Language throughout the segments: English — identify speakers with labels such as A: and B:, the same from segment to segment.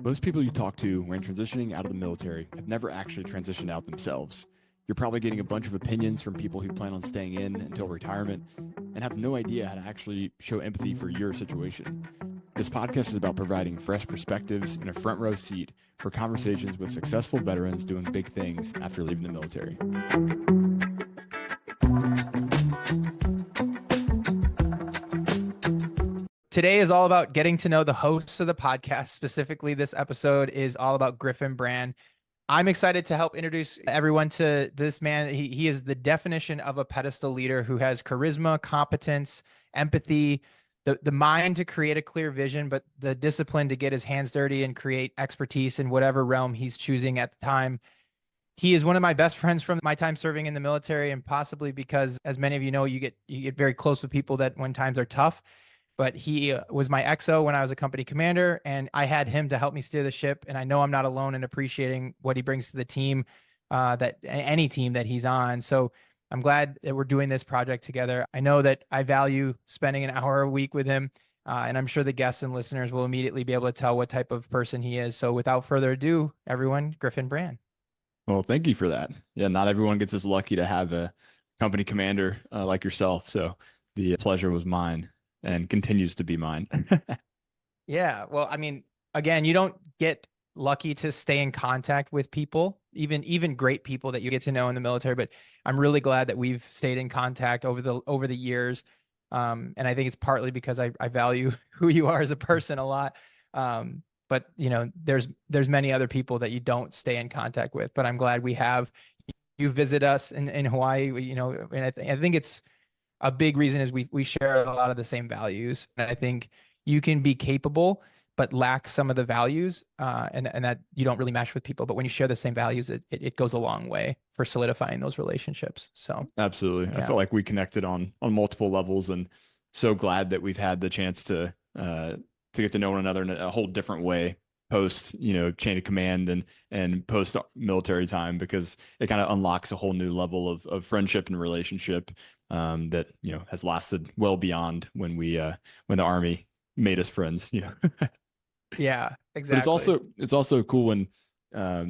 A: Most people you talk to when transitioning out of the military have never actually transitioned out themselves. You're probably getting a bunch of opinions from people who plan on staying in until retirement and have no idea how to actually show empathy for your situation. This podcast is about providing fresh perspectives and a front row seat for conversations with successful veterans doing big things after leaving the military.
B: Today is all about getting to know the hosts of the podcast. Specifically, this episode is all about Griffin Brand. I'm excited to help introduce everyone to this man. He is the definition of a pedestal leader who has charisma, competence, empathy, the mind to create a clear vision, but the discipline to get his hands dirty and create expertise in whatever realm he's choosing at the time. He is one of my best friends from my time serving in the military, and possibly because, as many of you know, you get very close with people that when times are tough. But he was my XO when I was a company commander, and I had him to help me steer the ship. And I know I'm not alone in appreciating what he brings to the team, that any team that he's on. So I'm glad that we're doing this project together. I know that I value spending an hour a week with him, and I'm sure the guests and listeners will immediately be able to tell what type of person he is. So without further ado, everyone, Griffin Brand.
A: Well, thank you for that. Yeah, not everyone gets as lucky to have a company commander like yourself. So the pleasure was mine and continues to be mine.
B: Yeah. Well, I mean, again, you don't get lucky to stay in contact with people, even great people that you get to know in the military. But I'm really glad that we've stayed in contact over the years. And I think it's partly because I value who you are as a person a lot. But you know, there's many other people that you don't stay in contact with. But I'm glad we have. You visit us in Hawaii, you know, and I think it's a big reason is we share a lot of the same values. And I think you can be capable but lack some of the values, and that you don't really mesh with people. But when you share the same values, it goes a long way for solidifying those relationships. So
A: absolutely.
B: yeah.
A: I feel like we connected on multiple levels, and so glad that we've had the chance to get to know one another in a whole different way post, you know, chain of command and post military time, because it kind of unlocks a whole new level of friendship and relationship that, you know, has lasted well beyond when the Army made us friends, you know.
B: Yeah, exactly.
A: But it's also cool when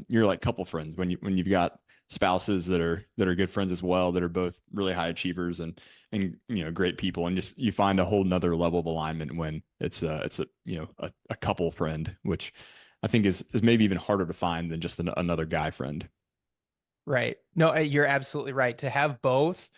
A: you're like couple friends, when you've got spouses that are good friends as well, that are both really high achievers and you know, great people, and just you find a whole nother level of alignment when it's a you know, a couple friend, which I think is maybe even harder to find than just another guy friend.
B: Right. No, you're absolutely right. To have both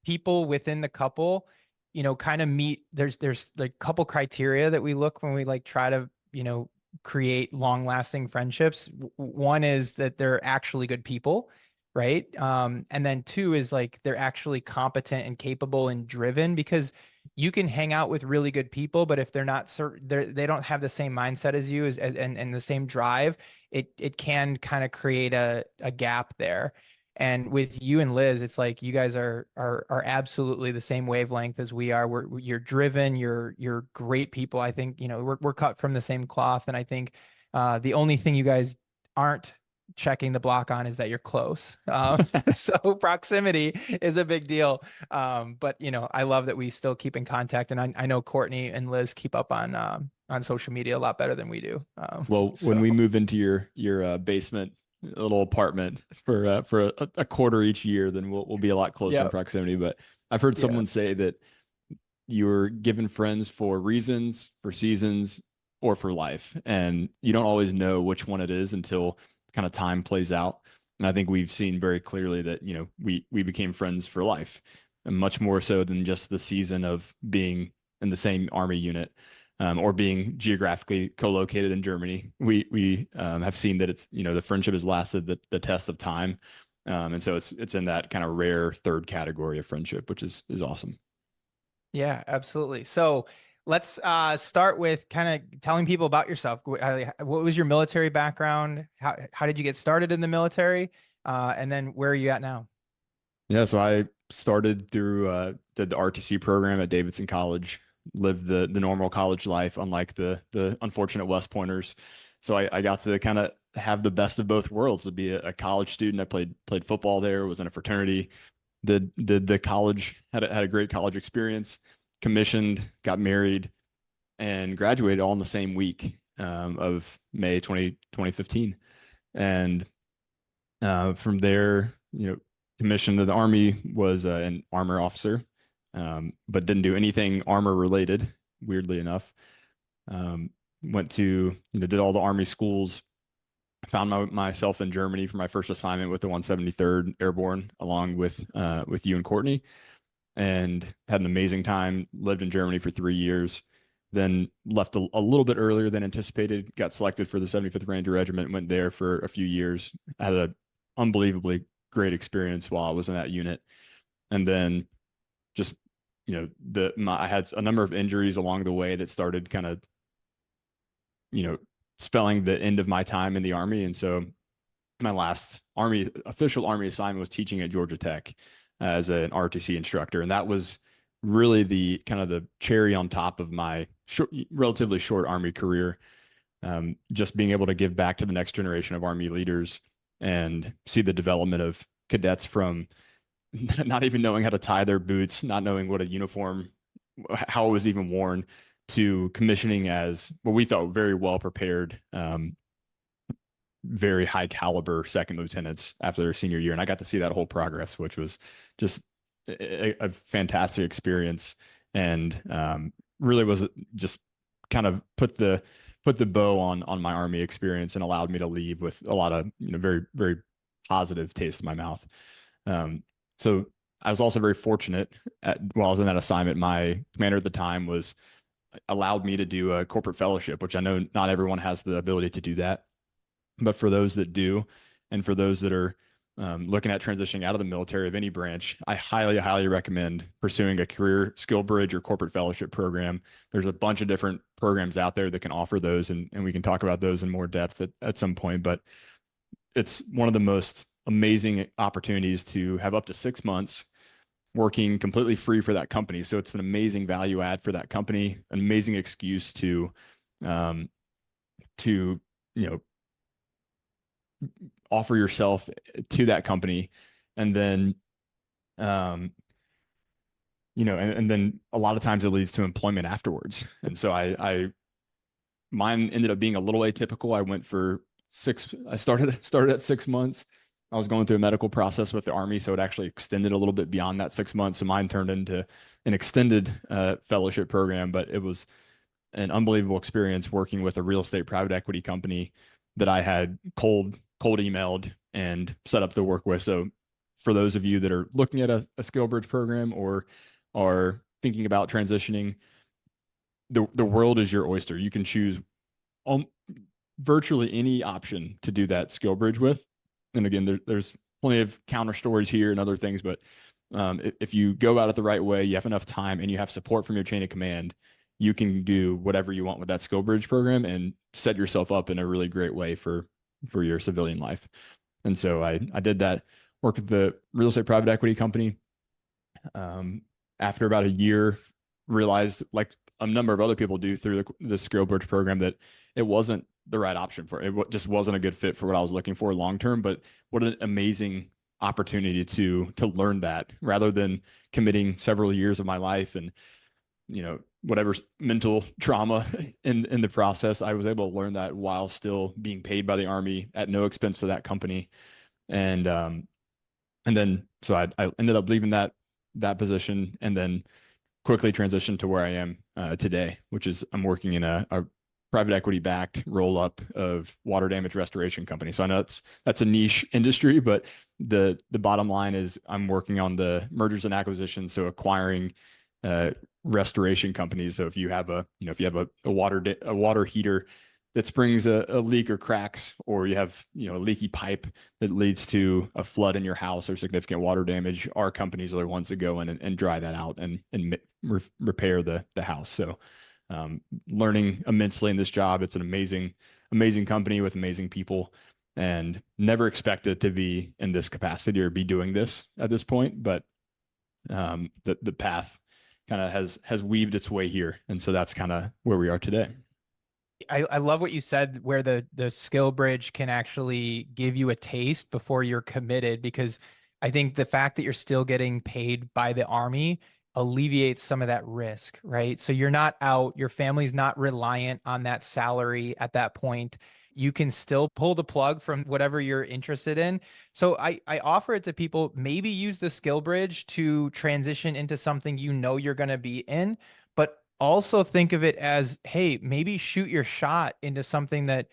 B: people within the couple, you know, kind of meet, there's like a couple criteria that we look when we like try to, you know, create long lasting friendships. One is that they're actually good people, right? And then two is like they're actually competent and capable and driven, because you can hang out with really good people, but if they're not they don't have the same mindset as you and the same drive, it can kind of create a gap there. And with you and Liz, it's like you guys are absolutely the same wavelength as we are. You're driven, you're great people. I think, you know, we're cut from the same cloth, and I think the only thing you guys aren't checking the block on is that you're close. So proximity is a big deal. But you know, I love that we still keep in contact, and I know Courtney and Liz keep up on social media a lot better than we do.
A: Well, when we move into your basement, little apartment for a quarter each year, then we'll be a lot closer in proximity. But I've heard someone say that you're given friends for reasons, for seasons, or for life, and you don't always know which one it is until kind of time plays out. And I think we've seen very clearly that, you know, we became friends for life, and much more so than just the season of being in the same Army unit. Or being geographically co-located in Germany. We have seen that it's, you know, the friendship has lasted the test of time. And so it's in that kind of rare third category of friendship, which is awesome.
B: Yeah, absolutely. So let's start with kind of telling people about yourself. What was your military background? How did you get started in the military? And then where are you at now?
A: Yeah, so I started through the ROTC program at Davidson College. Lived the normal college life, unlike the unfortunate West Pointers. So I got to kind of have the best of both worlds. To be a college student, I played football there, was in a fraternity, did the college, had a great college experience, commissioned, got married, and graduated all in the same week. of May 2015. And from there, commissioned to the Army, was an armor officer, but didn't do anything armor related, weirdly enough. Went to, did all the Army schools, found myself in Germany for my first assignment with the 173rd Airborne, along with you and Courtney, and had an amazing time. Lived in Germany for 3 years, then left a little bit earlier than anticipated. Got selected for the 75th Ranger Regiment. Went there for a few years. Had an unbelievably great experience while I was in that unit, and then just I had a number of injuries along the way that started kind of spelling the end of my time in the Army. And so my last official Army assignment was teaching at Georgia Tech as an ROTC instructor. And that was really the kind of the cherry on top of my relatively short Army career. Just being able to give back to the next generation of Army leaders and see the development of cadets from not even knowing how to tie their boots, not knowing what a uniform, how it was even worn, to commissioning as what we thought very well prepared, very high caliber second lieutenants after their senior year. And I got to see that whole progress, which was just a fantastic experience, and really was just kind of put the bow on my Army experience and allowed me to leave with a lot of very, very positive taste in my mouth. So I was also very fortunate while I was in that assignment. My commander at the time allowed me to do a corporate fellowship, which I know not everyone has the ability to do that, but for those that do, and for those that are looking at transitioning out of the military of any branch, I highly, highly recommend pursuing a career skill bridge or corporate fellowship program. There's a bunch of different programs out there that can offer those, and we can talk about those in more depth at some point, but it's one of the most amazing opportunities to have up to 6 months working completely free for that company. So it's an amazing value add for that company, an amazing excuse to offer yourself to that company. And then, and then a lot of times it leads to employment afterwards. And so mine ended up being a little atypical. I started at 6 months. I was going through a medical process with the Army, so it actually extended a little bit beyond that 6 months. So mine turned into an extended fellowship program, but it was an unbelievable experience working with a real estate private equity company that I had cold emailed and set up to work with. So for those of you that are looking at a skill bridge program or are thinking about transitioning, the world is your oyster. You can choose virtually any option to do that skill bridge with. And again, there's plenty of counter stories here and other things, but if you go about it the right way, you have enough time and you have support from your chain of command, you can do whatever you want with that skill bridge program and set yourself up in a really great way for your civilian life. And so I did that, worked with the real estate private equity company. After about a year, realized, like a number of other people do through the skill bridge program, that it wasn't the right option for it. It just wasn't a good fit for what I was looking for long term. But what an amazing opportunity to learn that, rather than committing several years of my life and whatever mental trauma in the process. I was able to learn that while still being paid by the Army at no expense to that company. And then so I ended up leaving that position, and then quickly transitioned to where I am today, which is I'm working in a private equity backed roll up of water damage restoration company. So I know that's a niche industry, but the bottom line is I'm working on the mergers and acquisitions. So acquiring restoration companies. So if you have a water heater that springs a leak or cracks, or you have a leaky pipe that leads to a flood in your house or significant water damage, our companies are the ones that go in and dry that out and repair the house. So learning immensely in this job. It's an amazing company with amazing people, and never expected to be in this capacity or be doing this at this point. But the path kind of has weaved its way here. And so that's kind of where we are today.
B: I love what you said, where the skill bridge can actually give you a taste before you're committed, because I think the fact that you're still getting paid by the Army alleviates some of that risk, right? So you're not out, your family's not reliant on that salary at that point. You can still pull the plug from whatever you're interested in. So I offer it to people, maybe use the skill bridge to transition into something you know you're going to be in, but also think of it as, hey, maybe shoot your shot into something that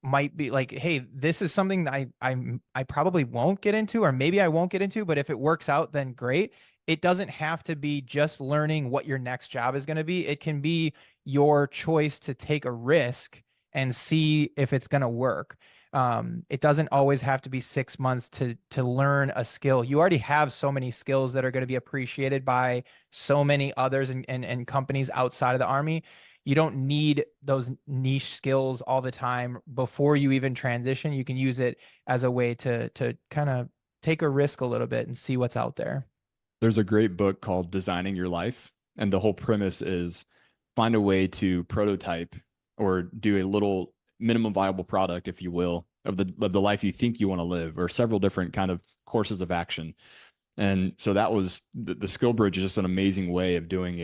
B: might be like, hey, this is something that I probably won't get into, or maybe I won't get into, but if it works out, then great. It doesn't have to be just learning what your next job is going to be. It can be your choice to take a risk and see if it's going to work. It doesn't always have to be 6 months to learn a skill. You already have so many skills that are going to be appreciated by so many others and companies outside of the Army. You don't need those niche skills all the time before you even transition. You can use it as a way to kind of take a risk a little bit and see what's out there.
A: There's a great book called Designing Your Life, and the whole premise is find a way to prototype or do a little minimum viable product, if you will, of the life you think you want to live, or several different kind of courses of action. And so that was the skill bridge is just an amazing way of doing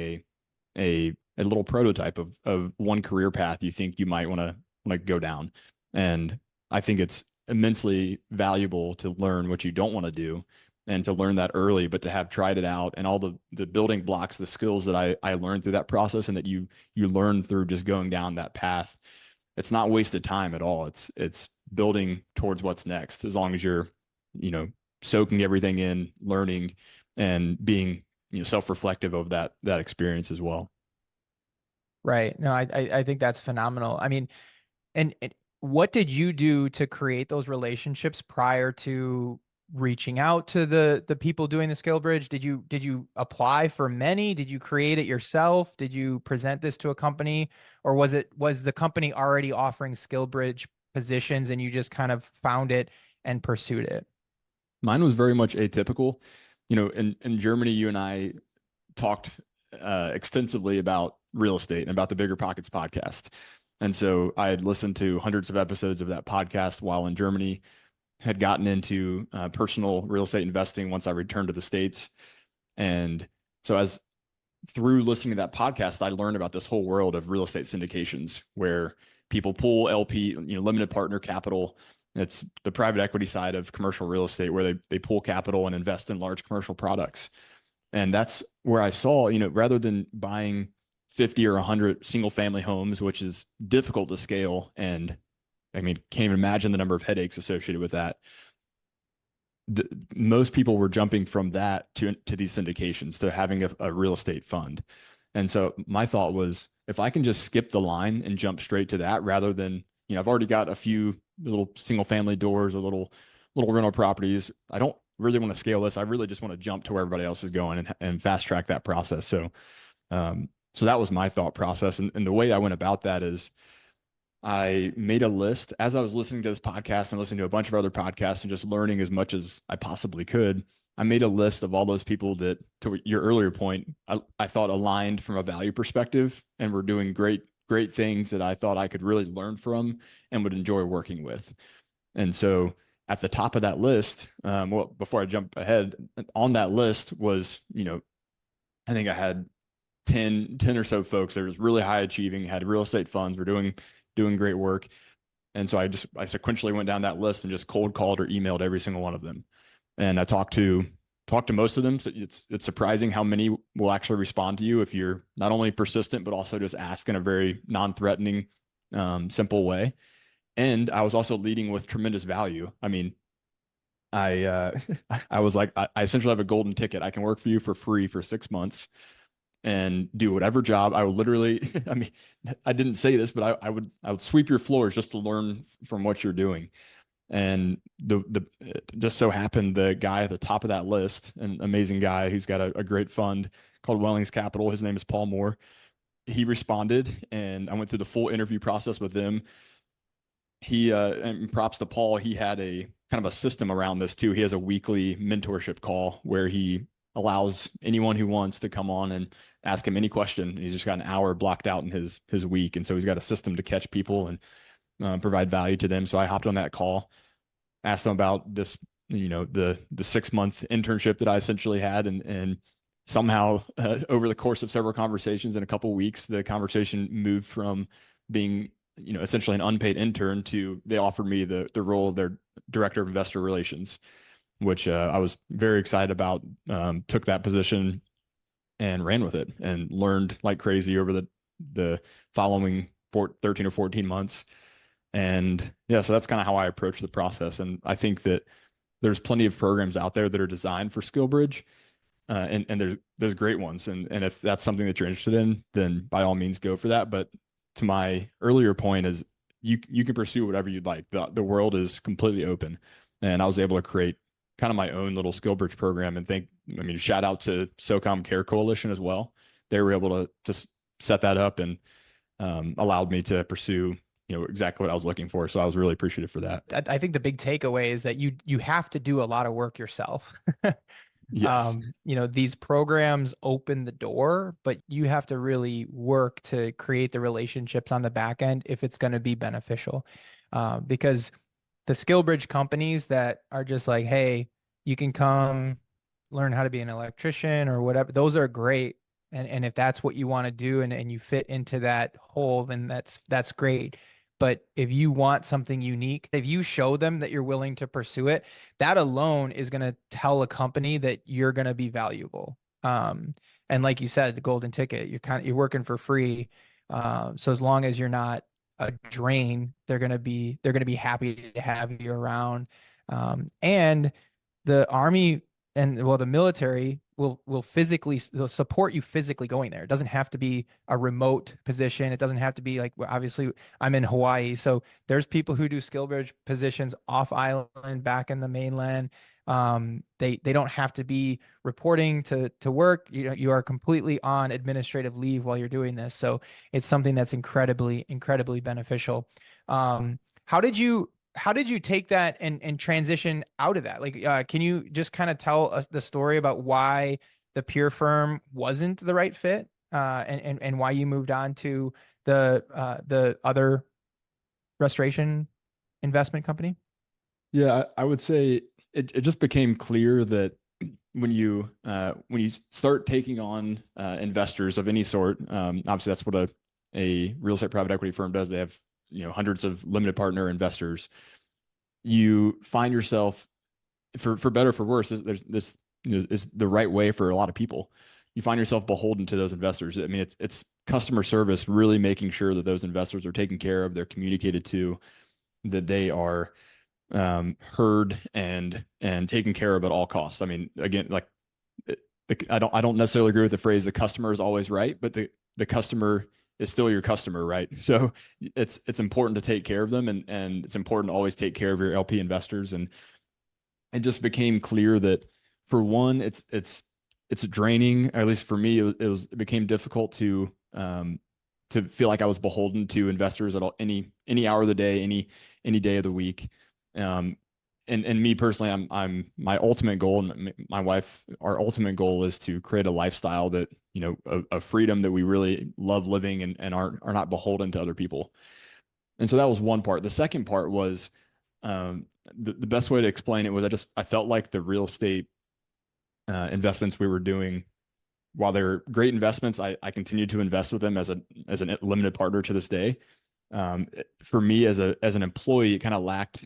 A: a little prototype of one career path you think you might want to go down. And I think it's immensely valuable to learn what you don't want to do and to learn that early, but to have tried it out and all the building blocks, the skills that I learned through that process and that you learn through just going down that path. It's not wasted time at all. It's building towards what's next, as long as you're, soaking everything in, learning, and being, self-reflective of that experience as well.
B: Right. No, I think that's phenomenal. I mean, and what did you do to create those relationships prior to reaching out to the people doing the skill bridge? Did you apply for many? Did you create it yourself? Did you present this to a company, or was the company already offering skill bridge positions and you just kind of found it and pursued it?
A: Mine was very much atypical. In Germany, you and I talked extensively about real estate and about the Bigger Pockets podcast. And so I had listened to hundreds of episodes of that podcast while in Germany, had gotten into personal real estate investing once I returned to the States. And so as through listening to that podcast, I learned about this whole world of real estate syndications where people pull LP, limited partner capital. It's the private equity side of commercial real estate where they pull capital and invest in large commercial products. And that's where I saw, rather than buying 50 or 100 single family homes, which is difficult to scale, and I mean, can't even imagine the number of headaches associated with that. Most people were jumping from that to these syndications, to having a real estate fund. And so my thought was, if I can just skip the line and jump straight to that, rather than, I've already got a few little single family doors or little rental properties. I don't really want to scale this. I really just want to jump to where everybody else is going and fast track that process. So, so that was my thought process. And the way I went about that is I made a list as I was listening to this podcast and listening to a bunch of other podcasts and just learning as much as I possibly could. I made a list of all those people that, to your earlier point, I thought aligned from a value perspective and were doing great things that I thought I could really learn from and would enjoy working with. And so at the top of that list, well, before I jump ahead, on that list was, I think I had 10 or so folks that was really high achieving, had real estate funds, were doing great work. And so I sequentially went down that list and just cold called or emailed every single one of them. And I talked to most of them. So it's surprising how many will actually respond to you if you're not only persistent, but also just ask in a very non-threatening, simple way. And I was also leading with tremendous value. I mean, I was like, I essentially have a golden ticket. I can work for you for free for 6 months and do whatever job. I would literally, I mean, I didn't say this, but I would sweep your floors just to learn from what you're doing. And it just so happened the guy at the top of that list, an amazing guy who's got a great fund called Wellings Capital. His name is Paul Moore. He responded, and I went through the full interview process with him. He and props to Paul, he had a kind of a system around this too. He has a weekly mentorship call where he allows anyone who wants to come on and ask him any question. He's just got an hour blocked out in his week. And so he's got a system to catch people and provide value to them. So I hopped on that call, asked him about this, the 6 month internship that I essentially had, and somehow over the course of several conversations in a couple of weeks, the conversation moved from being, essentially an unpaid intern to they offered me the role of their director of investor relations, which I was very excited about. Took that position and ran with it and learned like crazy over the following 13 or 14 months. And yeah, so that's kind of how I approach the process. And I think that there's plenty of programs out there that are designed for SkillBridge, and there's great ones. And if that's something that you're interested in, then by all means go for that. But to my earlier point is you can pursue whatever you'd like. The world is completely open. And I was able to create kind of my own little SkillBridge program, and shout out to SOCOM Care Coalition as well. They were able to set that up and allowed me to pursue exactly what I was looking for. So I was really appreciative for that.
B: I think the big takeaway is that you have to do a lot of work yourself.
A: Yes.
B: These programs open the door, but you have to really work to create the relationships on the back end if it's going to be beneficial. Because the SkillBridge companies that are just like, hey, you can come learn how to be an electrician or whatever, those are great. And if that's what you want to do and you fit into that hole, then that's great. But if you want something unique, if you show them that you're willing to pursue it, that alone is going to tell a company that you're going to be valuable. And like you said, the golden ticket, you're working for free. So as long as you're not a drain, they're going to be happy to have you around. And the Army the military will they'll support you physically going there. It doesn't have to be a remote position. It doesn't have to be like, obviously I'm in Hawaii. So there's people who do SkillBridge positions off island back in the mainland. They don't have to be reporting to work. You are completely on administrative leave while you're doing this. So it's something that's incredibly, incredibly beneficial. How did you take that and transition out of that? Like, can you just kind of tell us the story about why the peer firm wasn't the right fit, and why you moved on to the other restoration investment company?
A: Yeah, I would say it just became clear that when you start taking on investors of any sort, obviously that's what a real estate private equity firm does. They have hundreds of limited partner investors. You find yourself, for better or for worse, there's this is the right way for a lot of people. You find yourself beholden to those investors. I mean, it's customer service, really making sure that those investors are taken care of, they're communicated to, that they are heard and taken care of at all costs. I mean, again, like I don't necessarily agree with the phrase "the customer is always right," but the customer is still your customer, right? So it's important to take care of them, and it's important to always take care of your LP investors. And it just became clear that, for one, it's draining. Or at least for me, it became difficult to feel like I was beholden to investors at any hour of the day, any day of the week. And me personally, I'm my ultimate goal, and my wife, our ultimate goal is to create a lifestyle that, a freedom that we really love living, and are not beholden to other people. And so that was one part. The second part was, the best way to explain it was I felt like the real estate investments we were doing, while they're great investments, I continue to invest with them as a limited partner to this day. For me as an employee, it kind of lacked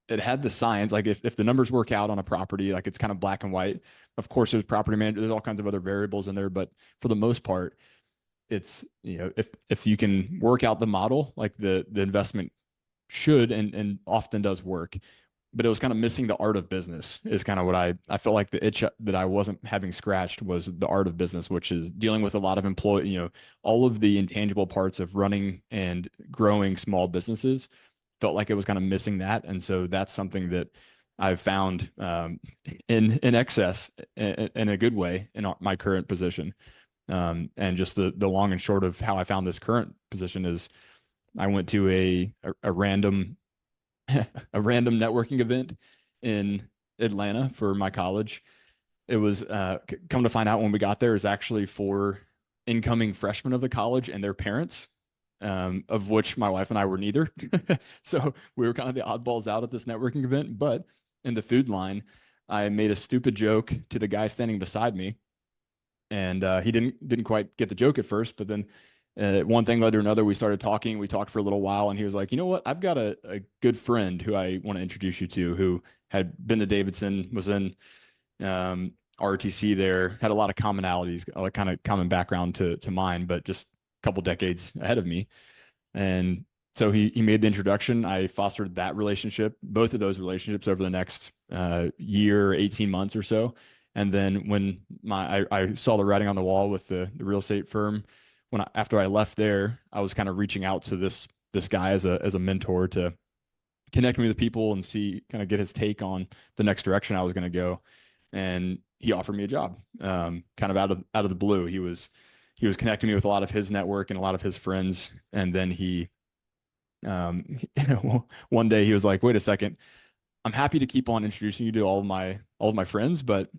A: it had the science. Like if the numbers work out on a property, like it's kind of black and white. Of course, there's property manager, there's all kinds of other variables in there, but for the most part, it's, if you can work out the model, like the investment should and often does work. But it was kind of missing the art of business, is kind of what I felt like the itch that I wasn't having scratched was the art of business, which is dealing with a lot of all of the intangible parts of running and growing small businesses. Felt like it was kind of missing that. And so that's something that I've found in excess, in a good way, in my current position. And just the long and short of how I found this current position is, I went to a random networking event in Atlanta for my college. It was come to find out when we got there, is actually for incoming freshmen of the college and their parents, of which my wife and I were neither. So we were kind of the oddballs out at this networking event. But in the food line, I made a stupid joke to the guy standing beside me, and he didn't quite get the joke at first, but then one thing led to another. We started talking. We talked for a little while, and he was like, "You know what? I've got a good friend who I want to introduce you to, who had been to Davidson, was in ROTC there, had a lot of commonalities, a kind of common background to mine, but just a couple decades ahead of me." And so he made the introduction. I fostered that relationship, both of those relationships over the next year, 18 months or so. And then when I saw the writing on the wall with the real estate firm, after I left there, I was kind of reaching out to this guy as a mentor to connect me with people and kind of get his take on the next direction I was going to go. And he offered me a job, kind of out of the blue. He was connecting me with a lot of his network and a lot of his friends. And then one day he was like, "Wait a second, I'm happy to keep on introducing you to all of my friends, but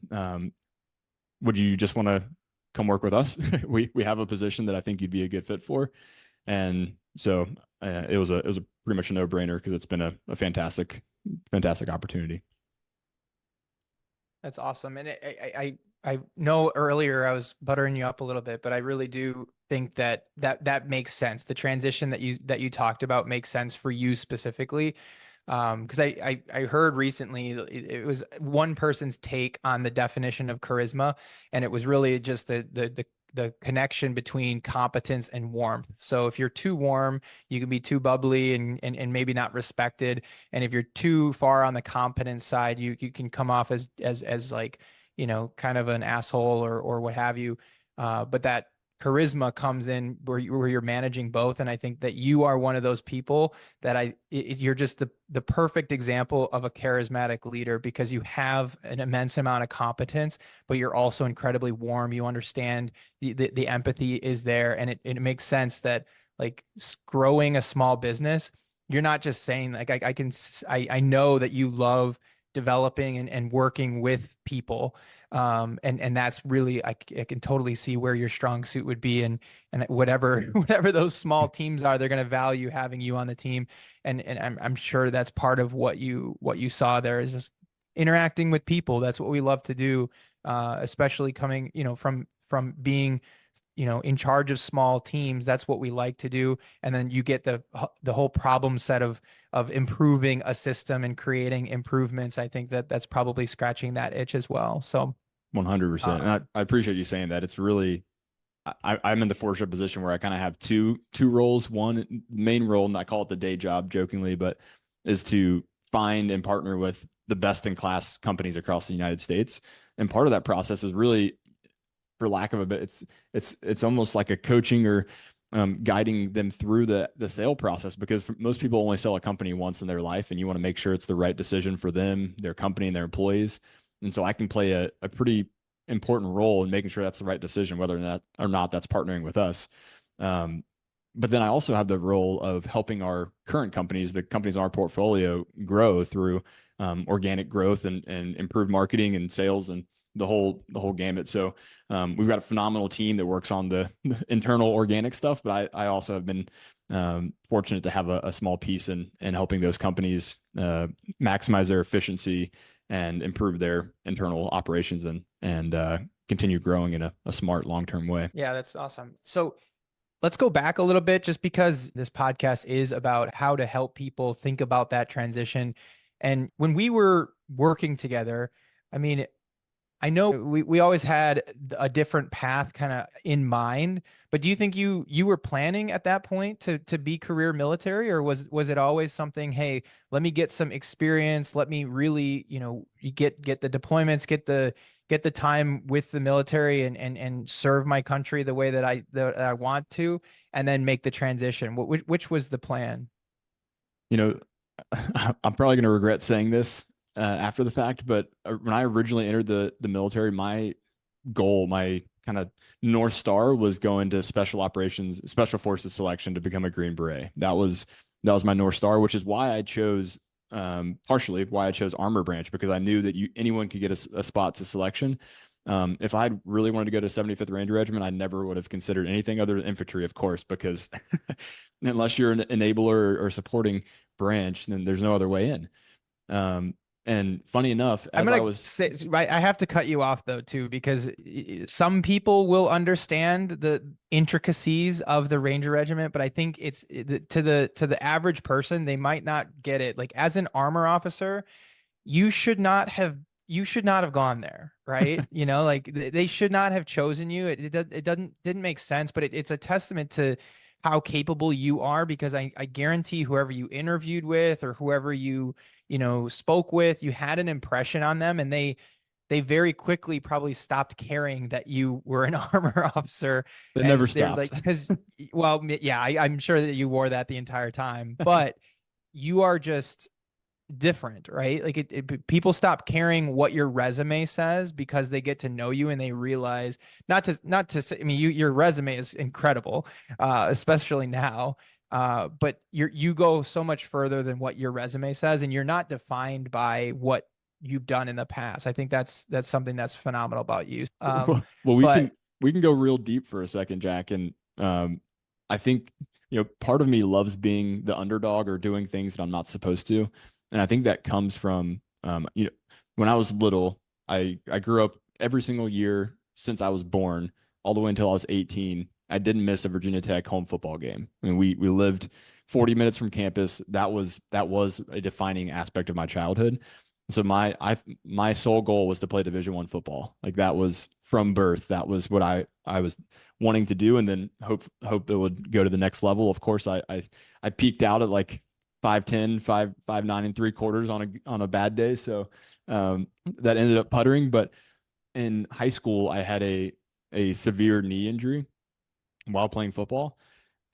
A: would you just want to come work with us? We have a position that I think you'd be a good fit for." And so it was pretty much a no-brainer, because it's been a fantastic opportunity.
B: That's awesome. And I know earlier I was buttering you up a little bit, but I really do think that makes sense. The transition that you talked about makes sense for you specifically. Because I heard recently it was one person's take on the definition of charisma, and it was really just the connection between competence and warmth. So if you're too warm, you can be too bubbly and maybe not respected. And if you're too far on the competence side, you can come off as like, kind of an asshole or what have you. But that charisma comes in where you're managing both. And I think that you are one of those people that you're just the perfect example of a charismatic leader, because you have an immense amount of competence, but you're also incredibly warm. You understand the empathy is there. And it makes sense that, like, growing a small business, you're not just saying, like, I know that you love developing and working with people. And that's really, I can totally see where your strong suit would be, and whatever those small teams are, they're going to value having you on the team. And I'm sure that's part of what you saw there, is just interacting with people. That's what we love to do, especially coming, from being, in charge of small teams. That's what we like to do. And then you get the whole problem set of improving a system and creating improvements. I think that's probably scratching that itch as well. So
A: 100%. And I appreciate you saying that. It's really, I'm in the fortunate position where I kind of have two roles. One main role, and I call it the day job jokingly, but is to find and partner with the best in class companies across the United States. And part of that process is really, for lack of a bit, it's almost like a coaching or guiding them through the sale process, because most people only sell a company once in their life, and you want to make sure it's the right decision for them, their company, and their employees. And so I can play a pretty important role in making sure that's the right decision, whether or not that's partnering with us. But then I also have the role of helping our current companies, the companies in our portfolio, grow through organic growth and improved marketing and sales and the whole gamut. So we've got a phenomenal team that works on the internal organic stuff, but I also have been fortunate to have a small piece in helping those companies maximize their efficiency and improve their internal operations and continue growing in a smart long-term way.
B: Yeah, that's awesome. So let's go back a little bit, just because this podcast is about how to help people think about that transition. And when we were working together, I mean, I know we always had a different path kind of in mind, but do you think you were planning at that point to be career military, or was it always something, hey, let me get some experience, let me really, you get the deployments, get the time with the military and serve my country the way that I want to, and then make the transition? Which was the plan?
A: I'm probably going to regret saying this after the fact, but when I originally entered the military, my goal, my kind of North Star, was going to special operations, special forces selection to become a Green Beret. That was my North Star, which is why I chose, partially why I chose Armor Branch, because I knew that anyone could get a spot to selection. If I really wanted to go to 75th Ranger Regiment, I never would have considered anything other than infantry, of course, because unless you're an enabler or supporting branch, then there's no other way in. And funny enough,
B: I'm
A: as I
B: gonna
A: was,
B: say, I have to cut you off though too, because some people will understand the intricacies of the Ranger Regiment, but I think to the average person, they might not get it. Like as an armor officer, you should not have you should not have gone there, right? You know, like they should not have chosen you. It didn't make sense, but it's a testament to how capable you are, because I guarantee whoever you interviewed with or whoever you know spoke with, you had an impression on them, and they very quickly probably stopped caring that you were an armor officer.
A: it never
B: And they're
A: stopped.
B: like, because well, yeah, I'm sure that you wore that the entire time, but you are just different, right? Like people stop caring what your resume says because they get to know you and they realize, not to say, I mean, your resume is incredible, especially now. But you go so much further than what your resume says, and you're not defined by what you've done in the past. I think that's something that's phenomenal about you.
A: Well,
B: But
A: we can go real deep for a second, Jack. And I think, part of me loves being the underdog or doing things that I'm not supposed to. And I think that comes from, when I was little, I grew up every single year since I was born, all the way until I was 18. I didn't miss a Virginia Tech home football game. I mean, we lived 40 minutes from campus. That was a defining aspect of my childhood. So my sole goal was to play Division I football. Like that was from birth. That was what I was wanting to do, and then hope it would go to the next level. Of course, I peaked out at like 5'10", 5'9" and 3/4 on a bad day. So that ended up puttering. But in high school, I had a severe knee injury while playing football,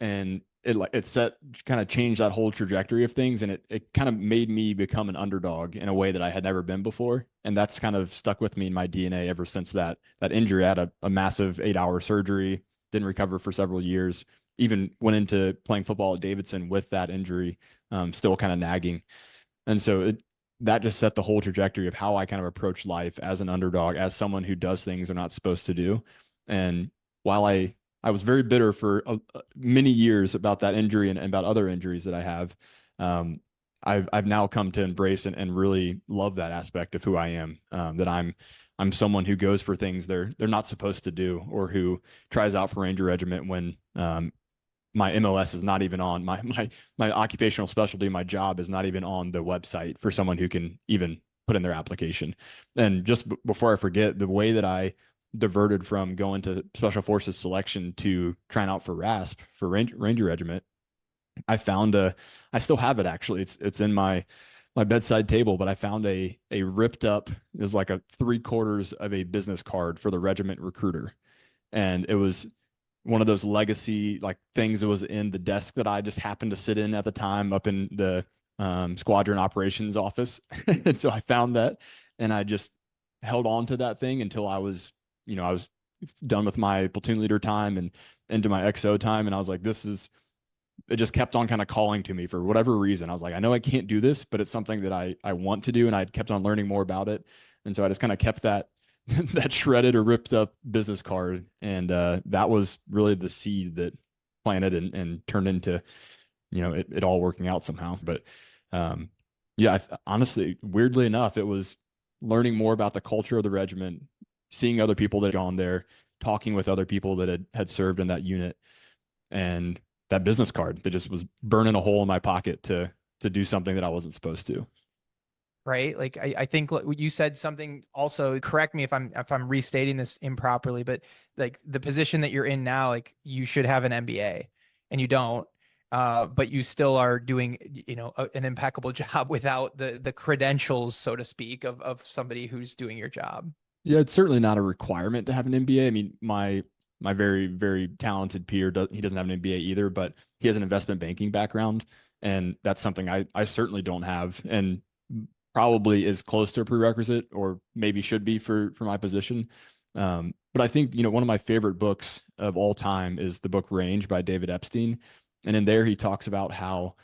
A: and it set kind of changed that whole trajectory of things, and it kind of made me become an underdog in a way that I had never been before, and that's kind of stuck with me in my DNA ever since that injury. I had a massive 8-hour surgery, didn't recover for several years, even went into playing football at Davidson with that injury, still kind of nagging, and so that just set the whole trajectory of how I kind of approach life as an underdog, as someone who does things they're not supposed to do. And while I was very bitter for many years about that injury and about other injuries that I have. I've now come to embrace and really love that aspect of who I am. That I'm someone who goes for things they're not supposed to do, or who tries out for Ranger Regiment when my MLS is not even on my occupational specialty. My job is not even on the website for someone who can even put in their application. And just before I forget, the way that I diverted from going to Special Forces selection to trying out for RASP for Ranger Regiment, I found I still have it actually. It's in my bedside table, but I found a ripped up, it was like a 3/4 of a business card for the regiment recruiter. And it was one of those legacy like things that was in the desk that I just happened to sit in at the time up in the squadron operations office. And so I found that, and I just held on to that thing until I was done with my platoon leader time and into my XO time. And I was like, it just kept on kind of calling to me for whatever reason. I was like, I know I can't do this, but it's something that I want to do. And I kept on learning more about it. And so I just kind of kept that that shredded or ripped up business card. And that was really the seed that planted and turned into, it all working out somehow. But yeah, honestly, weirdly enough, it was learning more about the culture of the regiment, seeing other people that had gone there, talking with other people that had served in that unit, and that business card that just was burning a hole in my pocket to do something that I wasn't supposed to.
B: right, like I think you said something also, correct me if I'm restating this improperly, but like the position that you're in now, like you should have an MBA and you don't, but you still are doing, an impeccable job without the credentials, so to speak, of somebody who's doing your job.
A: Yeah, it's certainly not a requirement to have an MBA. I mean, my very, very talented peer he doesn't have an MBA either, but he has an investment banking background, and that's something I certainly don't have, and probably is close to a prerequisite, or maybe should be for my position. But I think, one of my favorite books of all time is the book Range by David Epstein, and in there he talks about how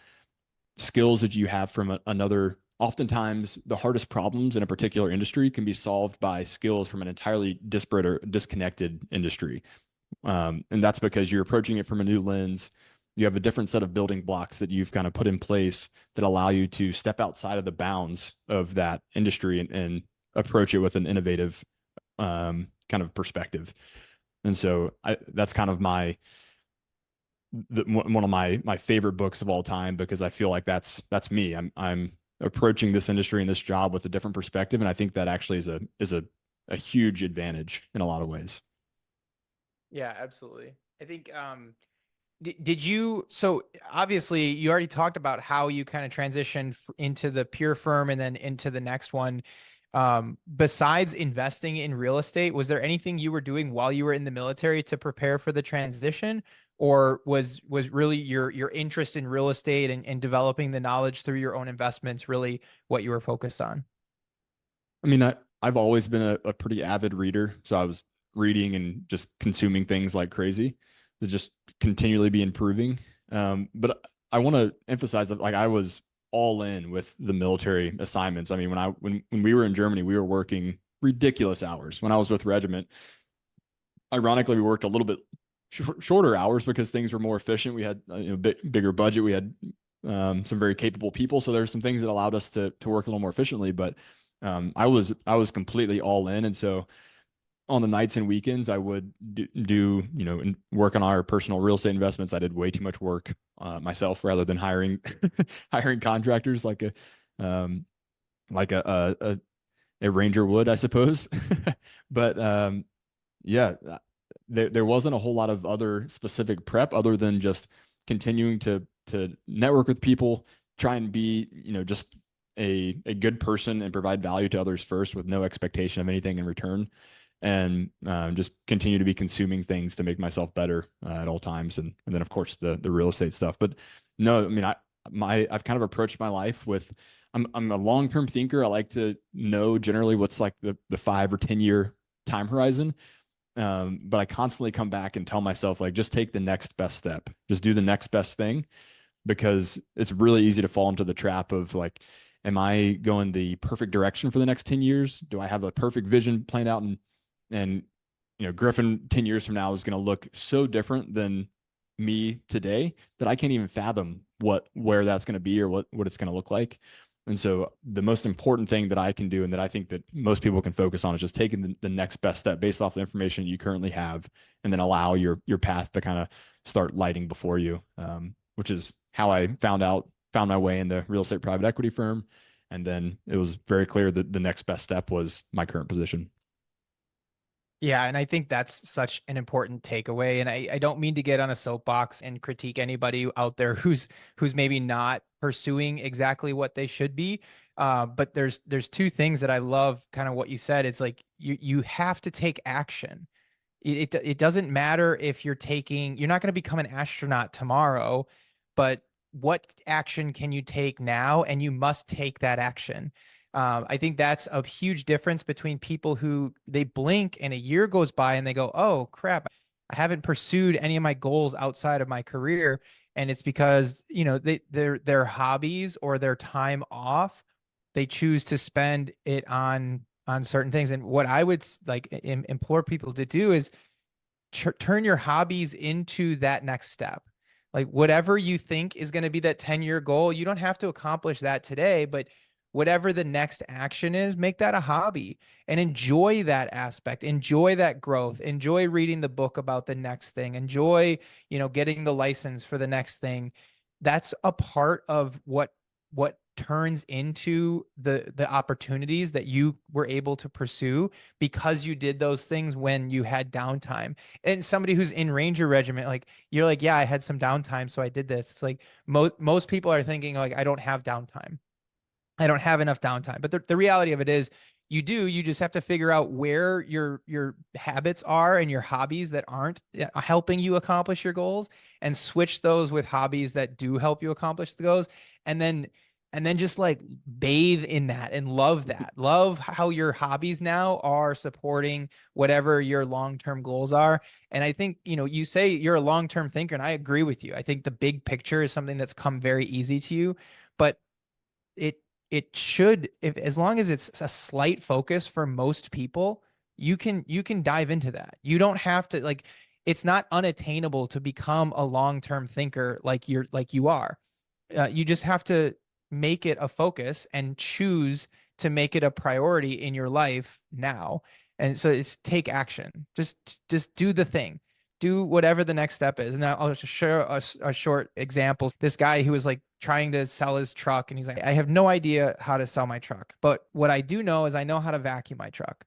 A: skills that you have from another, oftentimes the hardest problems in a particular industry can be solved by skills from an entirely disparate or disconnected industry. And that's because you're approaching it from a new lens. you have a different set of building blocks that you've kind of put in place that allow you to step outside of the bounds of that industry and approach it with an innovative kind of perspective. And so that's kind of one of my favorite books of all time, because I feel like that's me. I'm approaching this industry and this job with a different perspective, and I think that actually is a huge advantage in a lot of ways.
B: Yeah, absolutely. I think did you, so obviously you already talked about how you kind of transitioned into the pure firm and then into the next one. Besides investing in real estate, was there anything you were doing while you were in the military to prepare for the transition? Or was really your interest in real estate and developing the knowledge through your own investments really what you were focused on?
A: I mean, I've always been a pretty avid reader, so I was reading and just consuming things like crazy to just continually be improving. But I want to emphasize that, like, I was all in with the military assignments. I mean, when we were in Germany, we were working ridiculous hours. When I was with regiment, ironically, we worked a little bit shorter hours because things were more efficient. We had a bigger budget. We had some very capable people, so there's some things that allowed us to work a little more efficiently. But I was completely all in, and so on the nights and weekends, I would do work on our personal real estate investments. I did way too much work myself rather than hiring hiring contractors like um, a Ranger would, I suppose. But yeah, there wasn't a whole lot of other specific prep other than just continuing to network with people, try and be just a good person and provide value to others first with no expectation of anything in return, and just continue to be consuming things to make myself better at all times, and then of course the real estate stuff. But no, I mean I've kind of approached my life with I'm a long-term thinker. I like to know generally what's like the 5 or 10 year time horizon. But I constantly come back and tell myself, like, just take the next best step, just do the next best thing, because it's really easy to fall into the trap of like, am I going the perfect direction for the next 10 years? Do I have a perfect vision planned out? And Griffin 10 years from now is going to look so different than me today that I can't even fathom where that's going to be or what it's going to look like. And so the most important thing that I can do and that I think that most people can focus on is just taking the next best step based off the information you currently have, and then allow your path to kind of start lighting before you, which is how I found my way in the real estate private equity firm. And then it was very clear that the next best step was my current position.
B: Yeah, and I think that's such an important takeaway. And I don't mean to get on a soapbox and critique anybody out there who's maybe not pursuing exactly what they should be. But there's two things that I love kind of what you said. It's like you have to take action. It doesn't matter if you're not going to become an astronaut tomorrow, but what action can you take now? And you must take that action. I think that's a huge difference between people who they blink and a year goes by and they go, oh crap, I haven't pursued any of my goals outside of my career. And it's because, their hobbies or their time off, they choose to spend it on certain things. And what I would like implore people to do is turn your hobbies into that next step. Like whatever you think is going to be that 10-year goal, you don't have to accomplish that today, but whatever the next action is, make that a hobby and enjoy that aspect, enjoy that growth, enjoy reading the book about the next thing, enjoy, getting the license for the next thing. That's a part of what turns into the opportunities that you were able to pursue because you did those things when you had downtime. And somebody who's in Ranger Regiment, like you're like, yeah, I had some downtime, so I did this. It's like most people are thinking like, I don't have downtime. I don't have enough downtime. But the reality of it is you do, you just have to figure out where your habits are and your hobbies that aren't helping you accomplish your goals, and switch those with hobbies that do help you accomplish the goals. And then just like bathe in that and love that. Love how your hobbies now are supporting whatever your long-term goals are. And I think, you say you're a long-term thinker, and I agree with you. I think the big picture is something that's come very easy to you, but it should, if as long as it's a slight focus for most people, you can dive into that. You don't have to like it's not unattainable to become a long-term thinker like you are. You just have to make it a focus and choose to make it a priority in your life now. And so it's take action. Just do the thing. Do whatever the next step is. And I'll just share a short example. This guy who was like trying to sell his truck, and he's like, I have no idea how to sell my truck, but what I do know is I know how to vacuum my truck.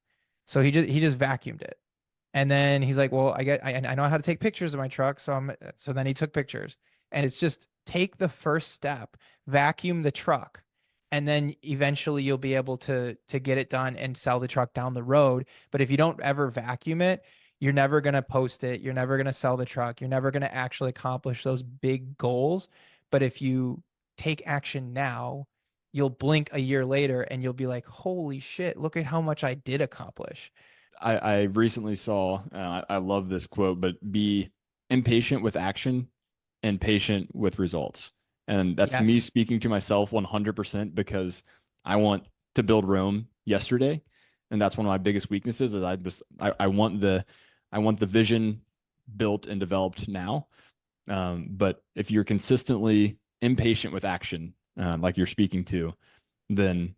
B: So he just vacuumed it. And then he's like, well, I know how to take pictures of my truck. So then he took pictures, and it's just take the first step, vacuum the truck. And then eventually you'll be able to get it done and sell the truck down the road. But if you don't ever vacuum it, you're never going to post it. You're never going to sell the truck. You're never going to actually accomplish those big goals. But if you take action now, you'll blink a year later and you'll be like, holy shit, look at how much I did accomplish.
A: I recently saw, I love this quote, but be impatient with action and patient with results. And that's me
B: Yes.
A: speaking to myself 100% because I want to build Rome yesterday. And that's one of my biggest weaknesses is I want the vision built and developed now. But if you're consistently impatient with action, like you're speaking to, then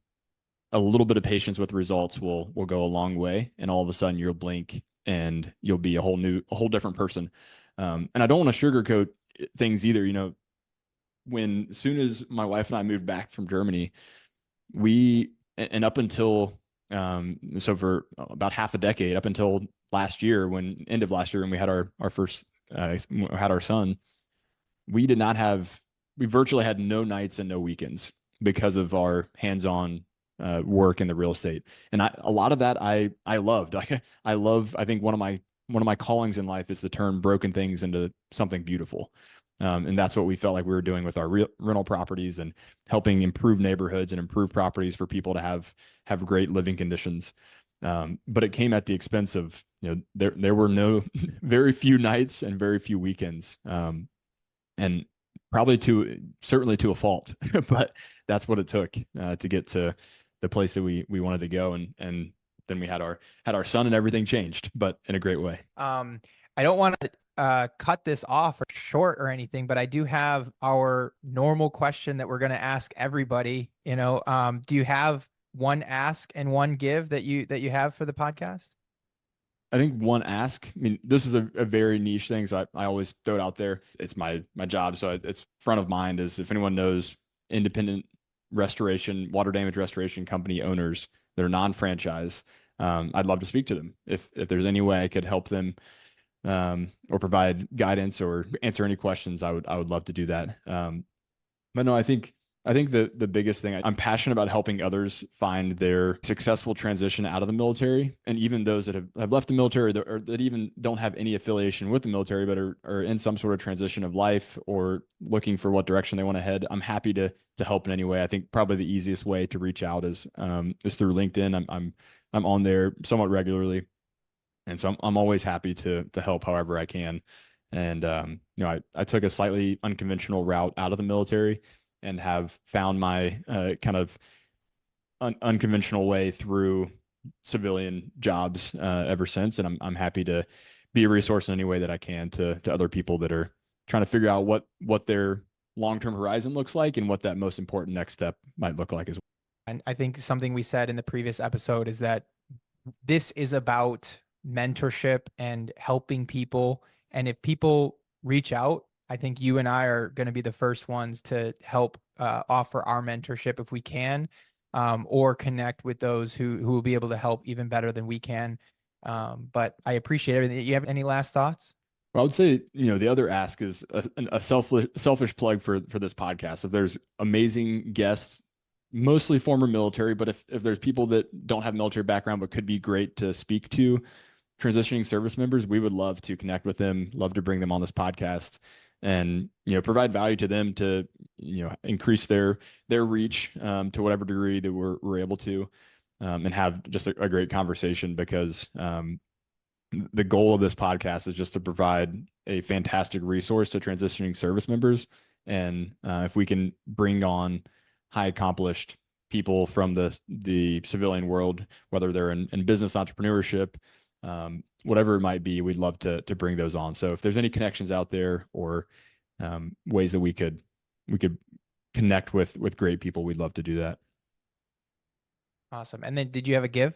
A: a little bit of patience with results will go a long way. And all of a sudden you'll blink and you'll be a whole different person. And I don't want to sugarcoat things either. You know, as soon as my wife and I moved back from Germany, and up until, so for about half a decade, up until last year, end of last year, when we had our first, had our son, we virtually had no nights and no weekends because of our hands-on work in the real estate. And a lot of that I loved. I think one of my callings in life is to turn broken things into something beautiful. And that's what we felt like we were doing with our rental properties and helping improve neighborhoods and improve properties for people to have great living conditions. But it came at the expense of, there were very few nights and very few weekends. And certainly to a fault, but that's what it took to get to the place that we wanted to go. And then we had our son and everything changed, but in a great way.
B: I don't want to cut this off or short or anything, but I do have our normal question that we're going to ask everybody. Do you have one ask and one give that you have for the podcast?
A: I think one ask, I mean, this is a very niche thing, so I always throw it out there. It's my job, so it's front of mind is if anyone knows independent water damage restoration company owners that are non-franchise, I'd love to speak to them. If there's any way I could help them or provide guidance or answer any questions, I would love to do that. But no, I think the biggest thing, I'm passionate about helping others find their successful transition out of the military. And even those that have left the military or that even don't have any affiliation with the military, but are in some sort of transition of life or looking for what direction they want to head. I'm happy to help in any way. I think probably the easiest way to reach out is through LinkedIn. I'm on there somewhat regularly. And so I'm always happy to help however I can. And, I took a slightly unconventional route out of the military and have found my kind of unconventional way through civilian jobs ever since. And I'm happy to be a resource in any way that I can to other people that are trying to figure out what their long-term horizon looks like and what that most important next step might look like as well.
B: And I think something we said in the previous episode is that this is about mentorship and helping people. And if people reach out, I think you and I are going to be the first ones to help offer our mentorship if we can, or connect with those who will be able to help even better than we can. But I appreciate everything. You have any last thoughts?
A: Well, I would say, the other ask is a selfish plug for this podcast. If there's amazing guests, mostly former military, but if there's people that don't have military background but could be great to speak to transitioning service members, we would love to connect with them, love to bring them on this podcast and, provide value to them to, increase their reach to whatever degree that we're able to, and have just a great conversation because the goal of this podcast is just to provide a fantastic resource to transitioning service members. And if we can bring on high accomplished people from the civilian world, whether they're in business entrepreneurship, whatever it might be, we'd love to bring those on. So if there's any connections out there or ways that we could connect with great people, we'd love to do that.
B: Awesome. And then did you have a give?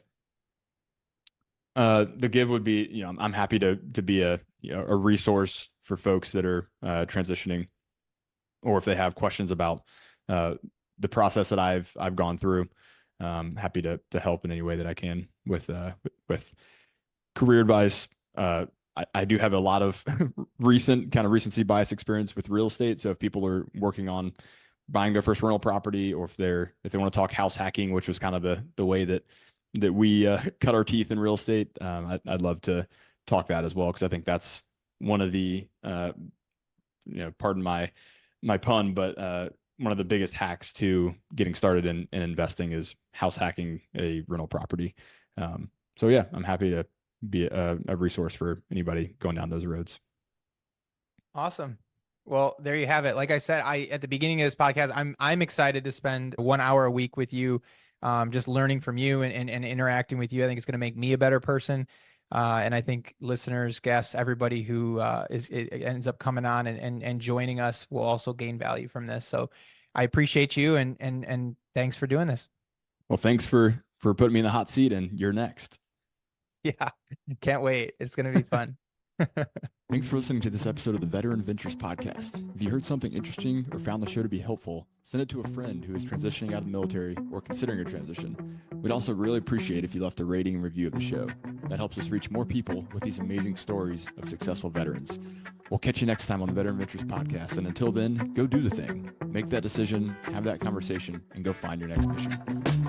A: The give would be, I'm happy to be a resource for folks that are transitioning, or if they have questions about the process that I've gone through. Happy to help in any way that I can with career advice. I do have a lot of recency bias experience with real estate. So if people are working on buying their first rental property, or if they want to talk house hacking, which was kind of the way that we cut our teeth in real estate, I'd love to talk that as well, because I think that's one of the pardon my pun, but one of the biggest hacks to getting started in investing is house hacking a rental property. So yeah, I'm happy to be a resource for anybody going down those roads.
B: Awesome. Well, there you have it. Like I said, at the beginning of this podcast, I'm excited to spend 1 hour a week with you, just learning from you and interacting with you. I think it's going to make me a better person. And I think listeners, guests, everybody who ends up coming on and joining us will also gain value from this. So I appreciate you and thanks for doing this.
A: Well, thanks for putting me in the hot seat, and you're next.
B: Yeah, can't wait. It's going to be fun.
A: Thanks for listening to this episode of the Veteran Ventures Podcast. If you heard something interesting or found the show to be helpful, send it to a friend who is transitioning out of the military or considering a transition. We'd also really appreciate if you left a rating and review of the show. That helps us reach more people with these amazing stories of successful veterans. We'll catch you next time on the Veteran Ventures Podcast. And until then, go do the thing. Make that decision, have that conversation, and go find your next mission.